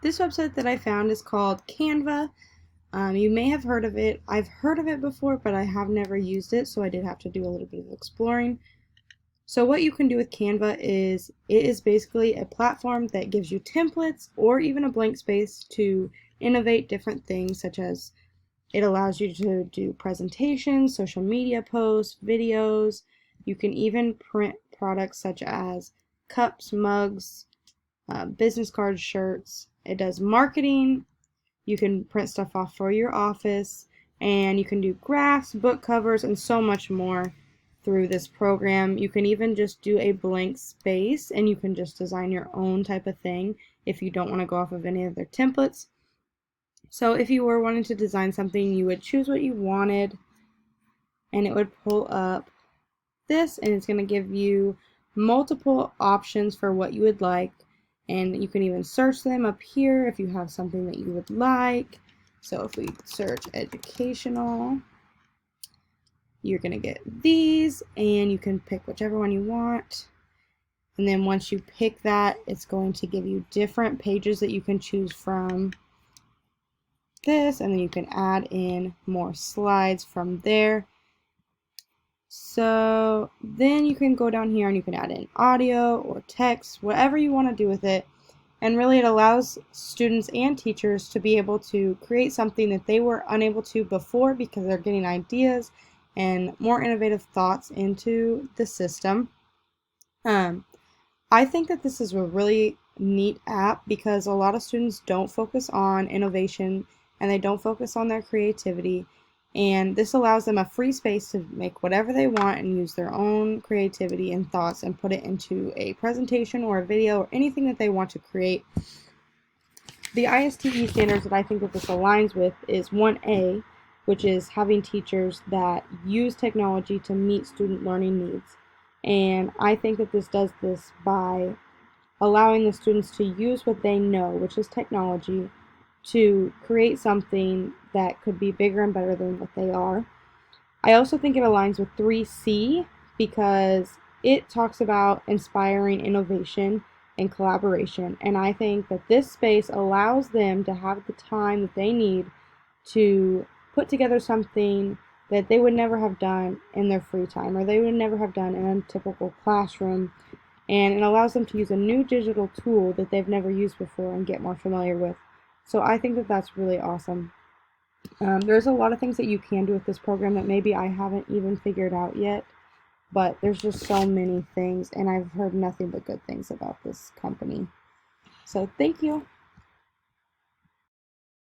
This website that I found is called Canva. You may have heard of it. I've heard of it before, but I have never used it, so I did have to do a little bit of exploring. So what you can do with Canva is it is basically a platform that gives you templates or even a blank space to innovate different things, such as it allows you to do presentations, social media posts, videos. You can even print products such as cups, mugs, business cards, shirts. It does marketing. You can print stuff off for your office, and you can do graphs, book covers, and so much more through this program. You can even just do a blank space and you can just design your own type of thing if you don't want to go off of any of their templates. So if you were wanting to design something, you would choose what you wanted and it would pull up this, and it's going to give you multiple options for what you would like, and you can even search them up here if you have something that you would like. So if we search educational, you're going to get these, and you can pick whichever one you want. And then once you pick that, it's going to give you different pages that you can choose from this, and then you can add in more slides from there. So then you can go down here and you can add in audio or text, whatever you want to do with it. And really it allows students and teachers to be able to create something that they were unable to before, because they're getting ideas and more innovative thoughts into the system. I think that this is a really neat app because a lot of students don't focus on innovation and they don't focus on their creativity. And this allows them a free space to make whatever they want and use their own creativity and thoughts and put it into a presentation or a video or anything that they want to create. The ISTE standards that I think that this aligns with is 1A, which is having teachers that use technology to meet student learning needs. And I think that this does this by allowing the students to use what they know, which is technology, to create something that could be bigger and better than what they are. I also think it aligns with 3C because it talks about inspiring innovation and collaboration, and I think that this space allows them to have the time that they need to put together something that they would never have done in their free time, or they would never have done in a typical classroom, and it allows them to use a new digital tool that they've never used before and get more familiar with. So I think that that's really awesome. There's a lot of things that you can do with this program that maybe I haven't even figured out yet, but there's just so many things, and I've heard nothing but good things about this company. So thank you.